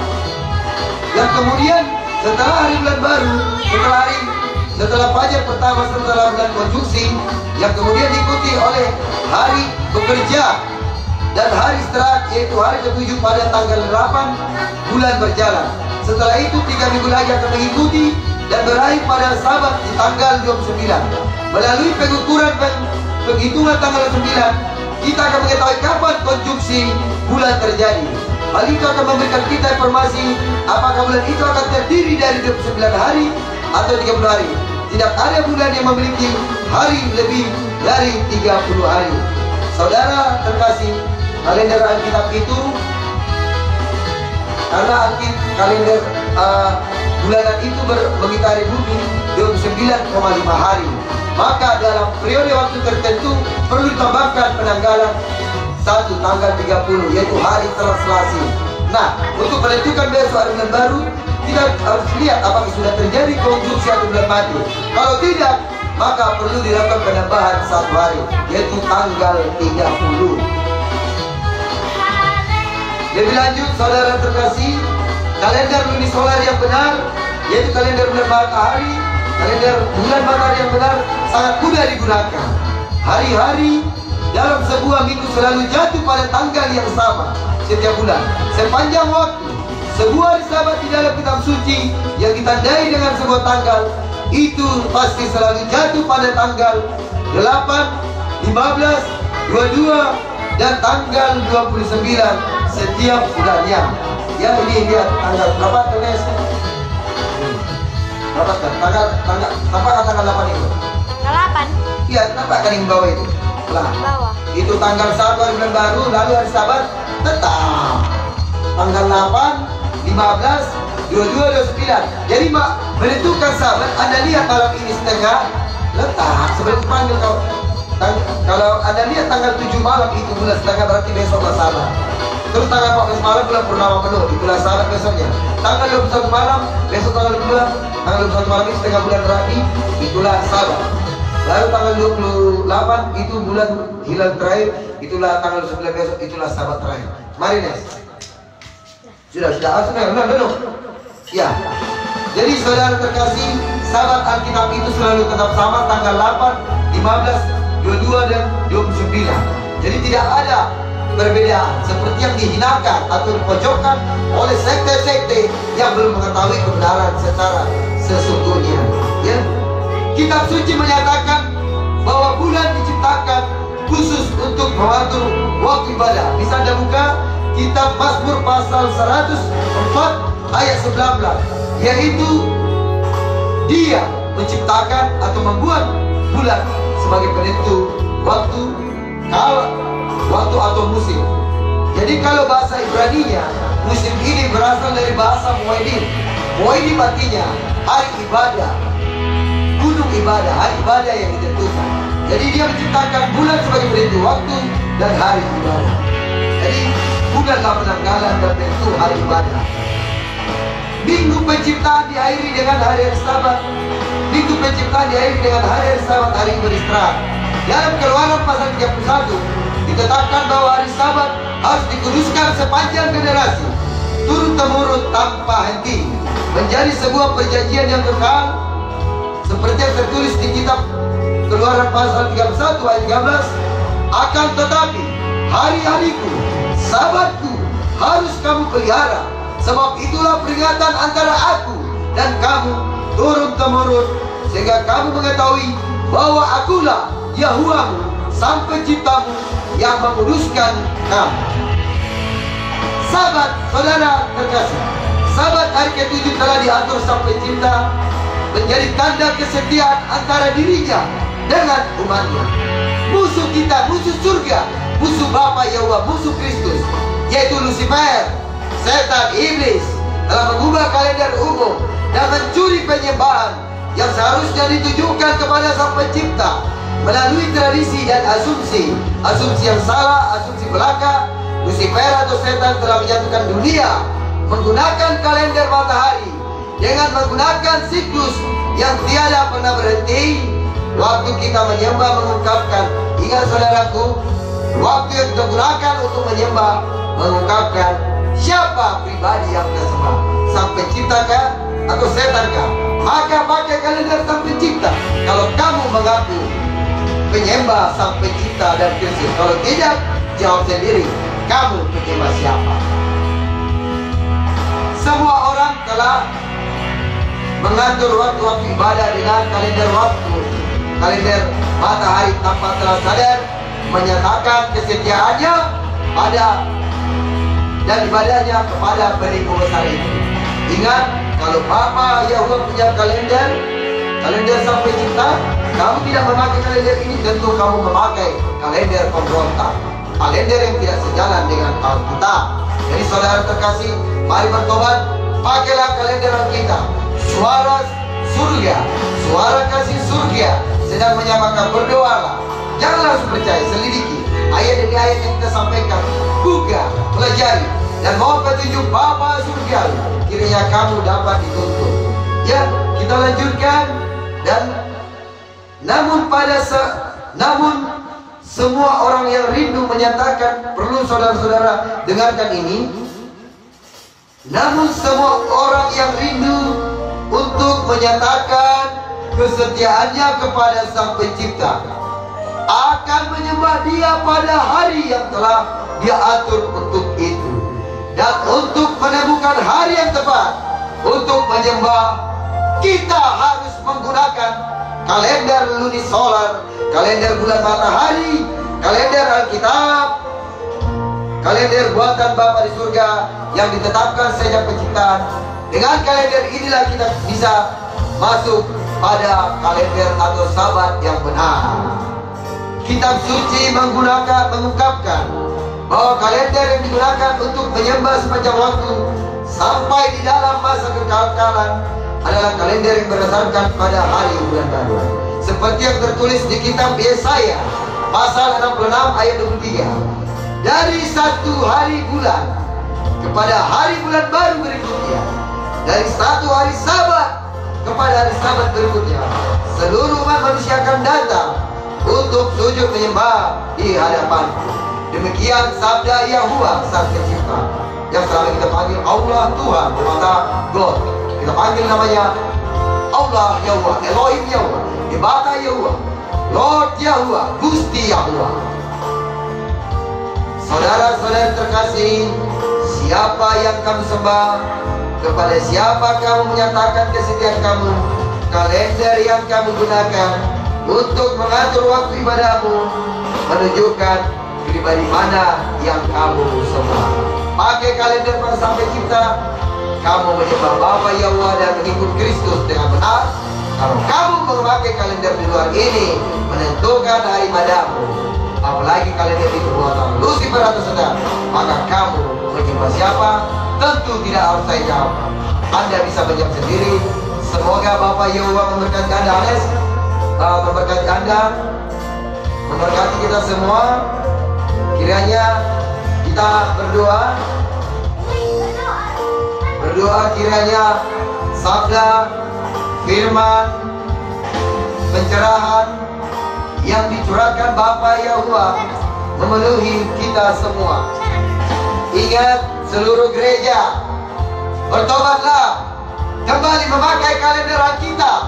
yang kemudian setelah hari bulan baru, setelah fajar pertama setelah bulan konjungsi, yang kemudian diikuti oleh hari bekerja dan hari istirahat, yaitu hari ke-7 pada tanggal 8 bulan berjalan. Setelah itu 3 minggu lagi akan mengikuti dan berakhir pada Sabat di tanggal 29. Melalui pengukuran penghitungan tanggal 9, kita akan mengetahui kapan konjungsi bulan terjadi. Hal itu akan memberikan kita informasi apakah bulan itu akan terdiri dari 29 hari atau 30 hari. Tidak ada bulan yang memiliki hari lebih dari 30 hari. Saudara terkasih, kalender Alkitab itu karena kalender bulanan itu mengitari bumi 29,5 hari. Maka dalam periode waktu tertentu perlu ditambahkan penanggalan 1 tanggal 30, yaitu hari translasi. Nah, untuk menentukan besok hari bulan baru, kita harus lihat apakah sudah terjadi konjungsi atau bulan mati. Kalau tidak, maka perlu dilakukan penambahan 1 hari, yaitu tanggal 30. Lebih lanjut, saudara terkasih, kalender lunisolar yang benar, yaitu kalender bulan matahari, kalender bulan matahari yang benar sangat mudah digunakan. Hari-hari dalam sebuah minggu selalu jatuh pada tanggal yang sama setiap bulan. Sepanjang waktu, sebuah hari Sabat di dalam kitab suci yang ditandai dengan sebuah tanggal itu pasti selalu jatuh pada tanggal 8, 15, 22 dan tanggal 29 setiap bulannya. Ya, ini lihat tanggal berapa tulis? Dapatkan tampakkan tanggal 8 itu. Tanggal 8 Iya, tampakkan yang bawah itu. Lah, di bawah. itu tanggal 1 hari bulan baru, lalu hari Sabat tetap tanggal 8, 15, 22, 29. Jadi menentukan Sabat, Anda lihat malam ini setengah letak sebelum panggil kau. Kalau Anda lihat tanggal 7 malam itu bulan setengah, berarti besoklah Sabat. Terus tanggal 14 malam bulan purnama penuh, itulah Sabat besoknya. Tanggal 21 malam, besok tanggal 2, tanggal 21 malam ini setengah bulan Rabi, itulah Sabat. Lalu tanggal 28 itu bulan hilal terakhir, itulah tanggal 9 besok, itulah Sabat terakhir. Mari Nes. Sudah, ya. Jadi saudara terkasih, Sabat Alkitab itu selalu tetap sama tanggal 8, 15, 22 dan 29. Jadi tidak ada perbedaan seperti yang dihinakan atau dipojokkan oleh sekte-sekte yang belum mengetahui kebenaran secara sesungguhnya. Ya. Kitab suci menyatakan bahwa bulan diciptakan khusus untuk mengatur waktu ibadah. Bisa Anda buka kitab Mazmur pasal 104 ayat 19, yaitu Dia menciptakan atau membuat bulan sebagai penentu waktu atau musim. Jadi kalau bahasa Ibraninya, musim ini berasal dari bahasa Muaidim. Muaidim artinya hari ibadah, gunung ibadah, hari ibadah yang ditentukan. Jadi Dia menciptakan bulan sebagai penentu waktu dan hari ibadah. Jadi bukanlah penanggalan dan penentu hari ibadah. Minggu penciptaan diakhiri dengan hari Sabat. Minggu penciptaan diakhiri dengan hari Sabat, hari beristirahat. Dalam Keluaran pasal 31 ditetapkan bahwa hari Sabat harus dikuduskan sepanjang generasi, turun-temurun tanpa henti, menjadi sebuah perjanjian yang kekal, seperti yang tertulis di kitab Keluaran pasal 31 ayat 13. Akan tetapi hari-hariku, Sabatku harus kamu pelihara, sebab itulah peringatan antara aku dan kamu turun-temurun, sehingga kamu mengetahui bahwa akulah Yahuwamu, Sang Penciptamu, yang menguduskan kamu. Sabat, saudara terkasih, Sabat hari ke-7 telah diatur Sang Pencipta menjadi tanda kesetiaan antara dirinya dengan umatnya. Musuh kita, musuh surga, musuh Bapa Yahuwa, musuh Kristus, yaitu Lucifer, setan, iblis, telah mengubah kalender umum dan mencuri penyembahan yang seharusnya ditujukan kepada Sang Pencipta melalui tradisi dan asumsi yang salah, asumsi belaka. Lucifer atau setan telah menyatukan dunia menggunakan kalender matahari dengan menggunakan siklus yang tiada pernah berhenti. Waktu kita menyembah mengungkapkan, ingat saudaraku, waktu yang kita gunakan untuk menyembah mengungkapkan siapa pribadi yang kita sembah, Sang Pencipta kah atau setan kah? Maka pakai kalender Sang Pencipta kalau kamu mengaku penyembah Sang Pencipta dan Kristus. Kalau tidak, jawab sendiri, kamu penyembah siapa? Semua orang telah mengatur waktu-waktu ibadah dengan kalender waktu, kalender matahari, tanpa telah sadar menyatakan kesetiaannya pada dan ibadahnya kepada Penengku besar itu. Ingat, kalau Bapa Yahuwa punya kalender Sang Pencipta, kamu tidak memakai kalender ini, tentu kamu memakai kalender pemberontak, kalender yang tidak sejalan dengan Alkitab. Jadi saudara terkasih, mari bertobat, pakailah kalender Alkitab. Suara surga, suara kasih surga sedang menyamakan, berdoalah. Jangan langsung percaya, selidiki ayat demi ayat yang kita sampaikan, buka, pelajari, dan mohon petunjuk Bapa surga, kiranya kamu dapat dituntun. Ya, kita lanjutkan. Dan namun semua orang yang rindu menyatakan, perlu saudara-saudara dengarkan ini, namun semua orang yang rindu untuk menyatakan kesetiaannya kepada Sang Pencipta akan menyembah Dia pada hari yang telah Dia atur untuk itu. Dan untuk menemukan hari yang tepat untuk menyembah, kita harus menggunakan kalender lunisolar, kalender bulan matahari, kalender Alkitab, kalender buatan Bapa di surga yang ditetapkan sejak penciptaan. Dengan kalender inilah kita bisa masuk pada kalender atau sabat yang benar. Kitab suci mengungkapkan bahwa kalender yang digunakan untuk menyembah sepanjang waktu sampai di dalam masa kekekalan adalah kalender yang berdasarkan pada hari bulan baru. Seperti yang tertulis di kitab Yesaya pasal 66 ayat 23. Dari satu hari bulan kepada hari bulan baru berikutnya, dari satu hari sabat kepada hari sabat berikutnya, seluruh umat manusia akan datang untuk sujud menyembah di hadapanku. Demikian sabda Yahuwah sang pencipta, yang selama kita panggil Allah Tuhan, bermata God. Kita panggil namanya Allah Yahuwah, Elohim Yahuwah, Ibata Yahuwah, Lord Yahuwah, Gusti Yahuwah. Saudara-saudara terkasih, siapa yang kamu sembah, kepada siapa kamu menyatakan kesetiaan kamu, kalender yang kamu gunakan untuk mengatur waktu ibadahmu menunjukkan pribadi mana yang kamu sembah. Pakai kalender pada sang pencipta, kamu menyembah Bapa Yahuwah dan mengikut Kristus dengan benar. Kalau kamu memakai kalender di luar ini menentukan hari ibadahmu, apalagi kalender itu buatan Lucifer atau sedang, maka kamu menyembah siapa? Tentu tidak harus saya jawab. Anda bisa menjawab sendiri. Semoga Bapa Yahuwah memberkati Anda, memberkati Anda, memberkati kita semua. Kiranya kita berdoa kiranya sabda, firman, pencerahan yang dicurahkan Bapa Yahuwah memenuhi kita semua. Ingat seluruh gereja, bertobatlah, kembali memakai kalender Alkitab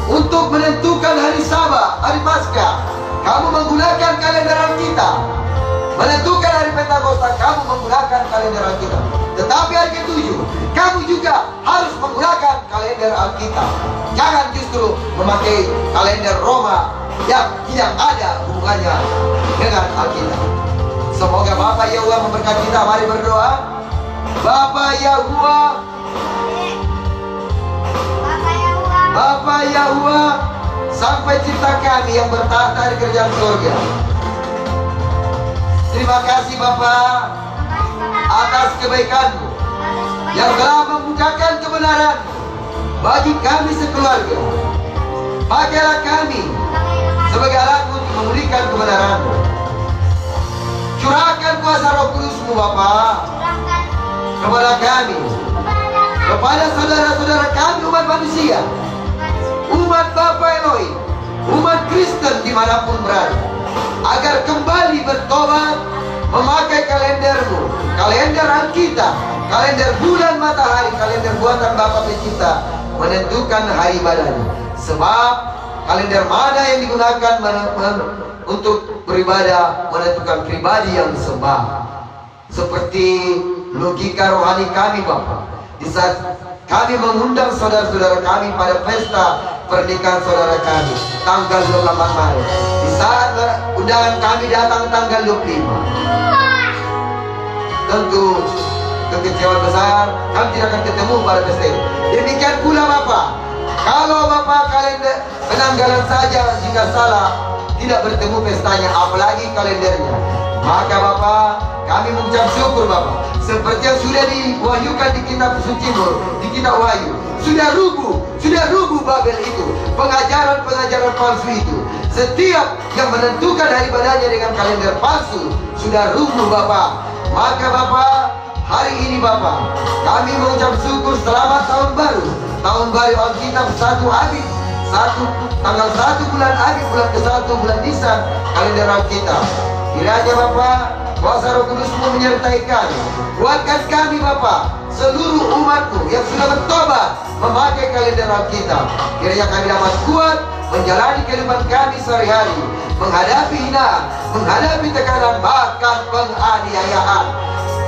untuk menentukan hari Sabat, hari Paskah. Kamu menggunakan kalender Alkitab. Menentukan hari Pentakosta, kamu menggunakan kalender Alkitab. Tetapi hari ke-7, kamu juga harus menggunakan kalender Alkitab. Jangan justru memakai kalender Roma yang tidak ada hubungannya dengan Alkitab. Semoga Bapa Yahuwah memberkati kita. Mari berdoa. Bapa Yahuwah, Bapa Yahuwah, sang pencipta kami yang bertahta di kerajaan surga. Terima kasih Bapa atas kebaikan-Mu yang telah membukakan kebenaran bagi kami sekeluarga. Pakailah kami sebagai alat-Mu untuk memulihkan kebenaran-Mu. Curahkan kuasa Roh Kudus-Mu Bapa kepada kami, kepada saudara-saudara kami umat manusia, umat Bapa Elohim, umat Kristen dimanapun berada, agar kembali bertobat, memakai kalender-Mu, kalender Alkitab, kalender bulan matahari, kalender buatan Bapa Pencipta, menentukan hari ibadahnya. Sebab kalender mana yang digunakan untuk beribadah menentukan pribadi yang disembah. Seperti logika rohani kami Bapa, di saat kami mengundang saudara-saudara kami pada pesta pernikahan saudara kami tanggal 28 Maret, di saat undangan kami datang tanggal 25, tentu kekecewaan besar, kami tidak akan ketemu pada pesta itu. Demikian pula Bapak, kalau Bapak kalender penanggalan saja jika salah tidak bertemu pestanya, apalagi kalendernya, maka Bapak kami mengucap syukur Bapak, seperti yang sudah diwahyukan di kitab suci, di kitab Wahyu, sudah rubuh Babel itu, pengajaran-pengajaran palsu itu. Setiap yang menentukan hari ibadahnya dengan kalender palsu sudah rubuh Bapak. Maka Bapak, hari ini Bapak, kami mengucap syukur selamat tahun baru Alkitab 1 Abib, tanggal 1 bulan Abib, bulan ke-1 bulan Nisan, kalender Alkitab. Kiranya Bapak, kuasa Roh Kudus-Mu menyertai kami. Kuatkan kami Bapak, seluruh umat-Mu yang sudah bertobat memakai kalender Alkitab. Kiranya kami dapat kuat menjalani kehidupan kami sehari-hari, menghadapi hinaan, menghadapi tekanan, bahkan penganiayaan.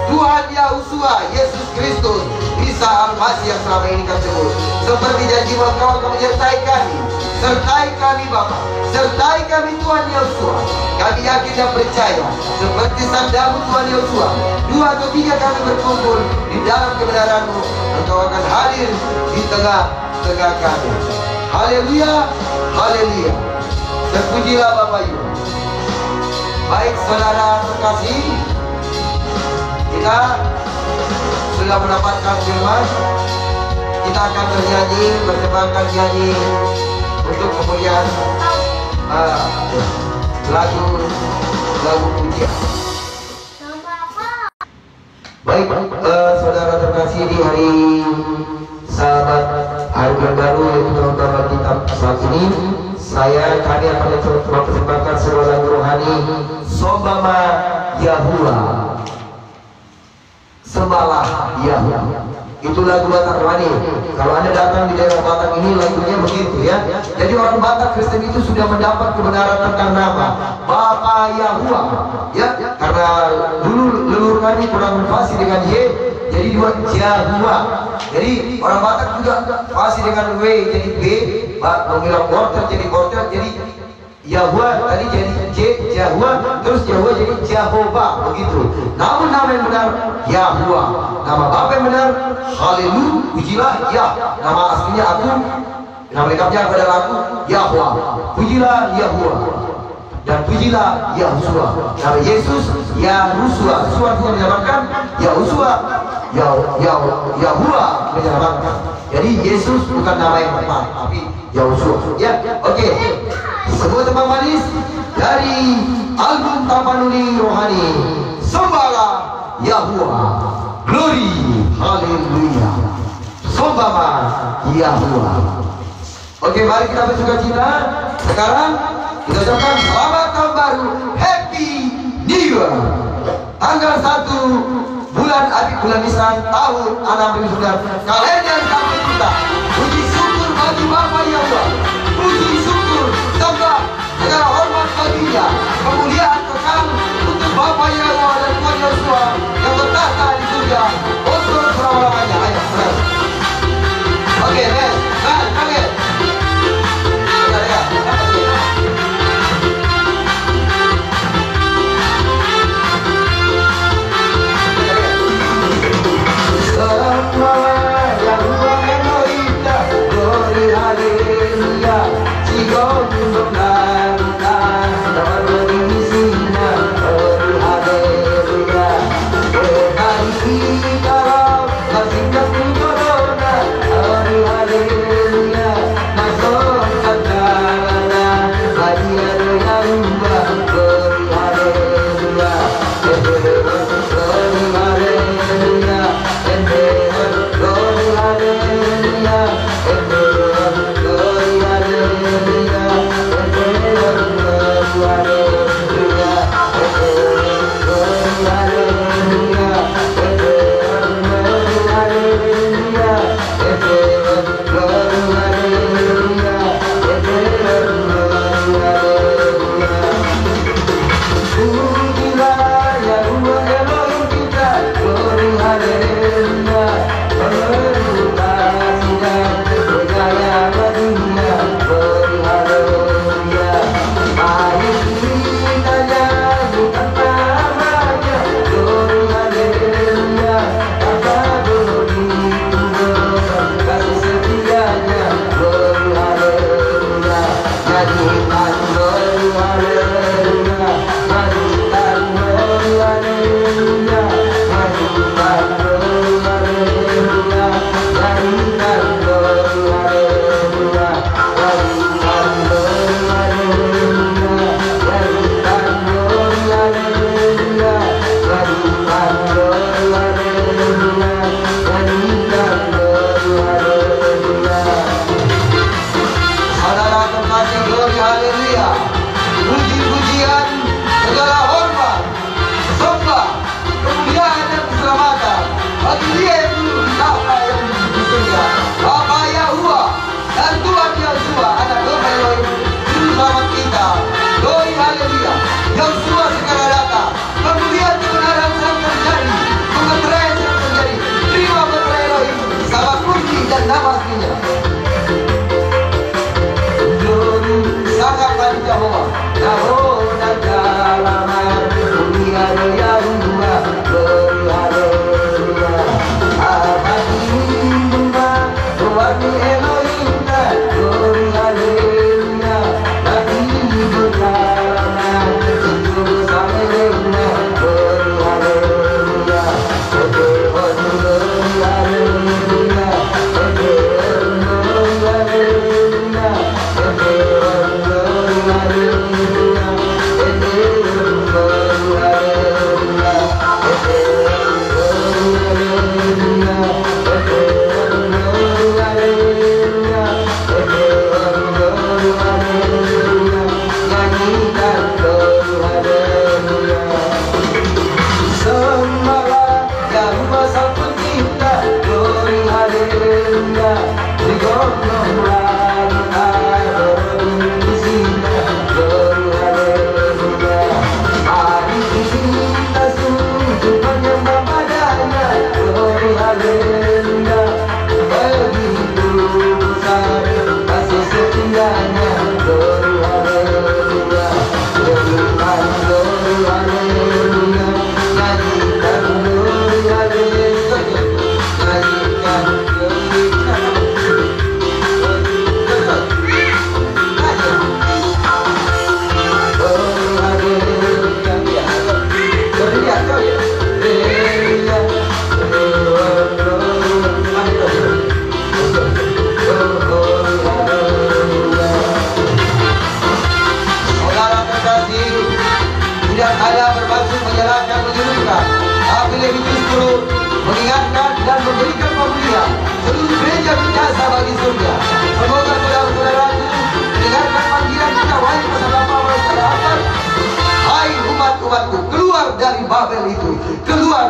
Tuhan Yahushua Yesus Kristus, Isa Al-Masih yang selama ini kami sebut, seperti janji-Mu Engkau akan menyertai kami. Sertai kami Bapa, sertai kami Tuhan Yesus. Kami yakin dan percaya, seperti sabda-Mu Tuhan Yesus, 2 atau 3 kami berkumpul di dalam kebenaran-Mu, Engkau akan hadir di tengah tegakkan. Haleluya, haleluya. Terpujilah Bapak Ibu. Baik saudara terkasih, kita sudah mendapatkan firman. Kita akan bernyanyi, bersembahkan nyanyi untuk kemudian lagu pujian. Baik, saudara terkasih, di hari Sabat, hari baru yaitu tahun baru kitab saat ini, kami akan mempersembahkan sebuah lagu rohani, Sembahlah Yahuwa, sembahlah Yahuwa. Itu lagu Batak rohani. Kalau Anda datang di daerah Batak ini, lagunya begitu ya. Jadi orang Batak Kristen itu sudah mendapat kebenaran tentang nama Bapa Yahuwa, ya. Karena dulu leluhur kami kurang fasih dengan Y, jadi dibuat Yahuwa. Jadi orang Batak juga fasih dengan W, jadi B. Mengira porter jadi porter, jadi Yahuwa tadi jadi J, Yahuwa, terus Yahuwa jadi Jehovah, begitu. Namun nama yang benar Yahuwa, nama Bapa yang benar Haleluya, pujilah Yah. Nama aslinya aku, nama lengkapnya adalah aku Yahuwa. Pujilah Yahuwa dan pujilah Yahushua. Nama Yesus Yahushua, suatu yang dinamakan Yahushua, Yahuwa menyelamatkan. Jadi Yesus bukan nama yang tepat, tapi Yahushua. Ya, oke. Sebuah tembang manis dari album Tapanuli Rohani, Sembahlah Yahuwa, Glory, Haleluya, Sembahlah Yahuwa. Oke, mari kita bersuka cita. Sekarang kita ucapkan selamat tahun baru, Happy New Year. Tanggal 1 bulan Abib bulan Nisan tahun 6009 kalender kami kita. Puji syukur bagi Bapa Yahuwa, puji syukur sembah segala hormat baginya, kemuliaan kekal untuk Bapa Yahuwa dan Tuhan Yesus yang bertahta di surga untuk selama-lamanya. Ayo, oke, next, oke. Sembahlah Yahuwa.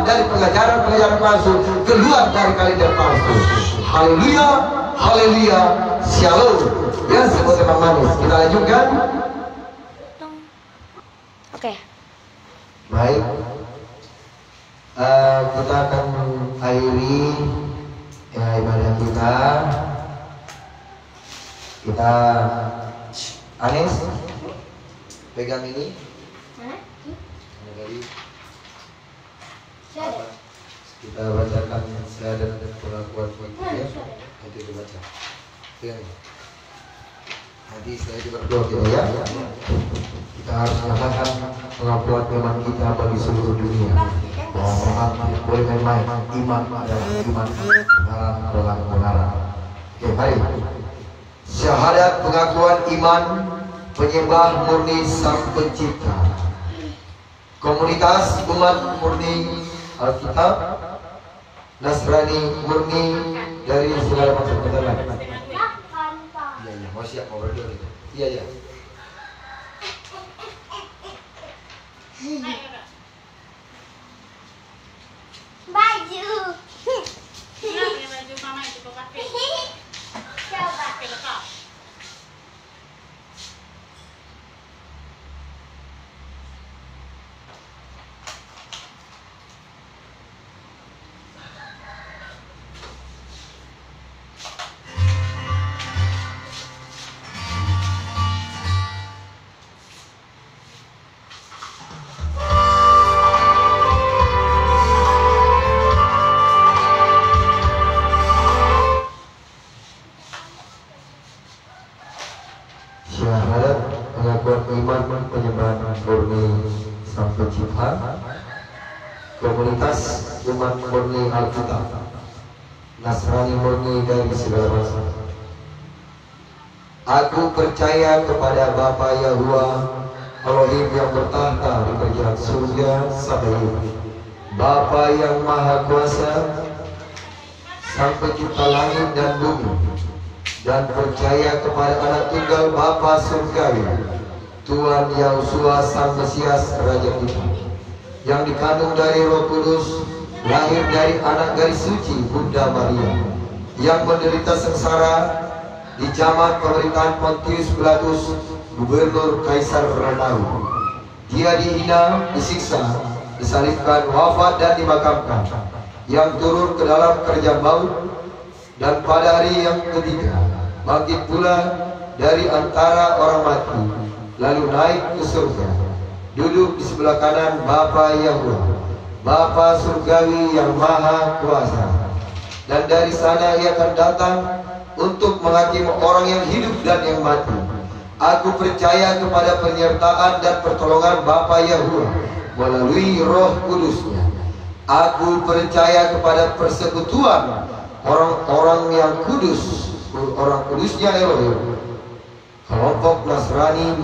dari pengajaran-pengajaran palsu, keluar dari kalender palsu. Haleluya, haleluya, shalom. Ya, sebuah teman manis. Kita lanjutkan. Oke. Baik. Kita akan akhiri ibadah kita. Kita Anis pegang ini. Kita bacakan syahadat dan pengakuan ya. Nanti kita baca. Pegang ini. Nanti setelah itu berdoa kita ya. Kita harus mengatakan pengakuan iman kita bagi seluruh dunia. Bahwa orang boleh main-main iman adalah iman, kebenaran. Oke, mari. Syahadat pengakuan iman penyembah murni Sang Pencipta. Komunitas umat murni Alkitab, Nasrani murni dari segala macam keterangan. Iya, mau siap mau berdoa gitu. Iya. Baju. Baju mama itu pakai. Coba. Syahadat pengakuan iman penyembahan murni Sang Pencipta. Komunitas umat murni Alkitab, Nasrani murni dari segala bangsa. Aku percaya kepada Bapa Yahuwah Elohim yang bertahta di kerajaan surga Sabaoth, Bapa yang Maha Kuasa, Sang Pencipta langit dan bumi, dan percaya kepada anak tunggal Bapa surgawi, Tuhan Yesus Sang Mesias Raja kita, yang dikandung dari Roh Kudus, lahir dari anak gadis suci Bunda Maria, yang menderita sengsara di zaman pemerintahan Pontius Pilatus, Gubernur Kaisar Romawi. Dia dihina, disiksa, disalibkan, wafat dan dimakamkan, yang turun ke dalam kerajaan maut, dan pada hari yang ketiga bangkit pula dari antara orang mati, lalu naik ke surga, duduk di sebelah kanan Bapa Yahuwah, Bapa surgawi yang Maha Kuasa, dan dari sana ia akan datang untuk menghakimi orang yang hidup dan yang mati. Aku percaya kepada penyertaan dan pertolongan Bapa Yahuwah melalui Roh Kudusnya. Aku percaya kepada persekutuan orang-orang yang kudus, orang kudusnya Elohim, kelompok Nasrani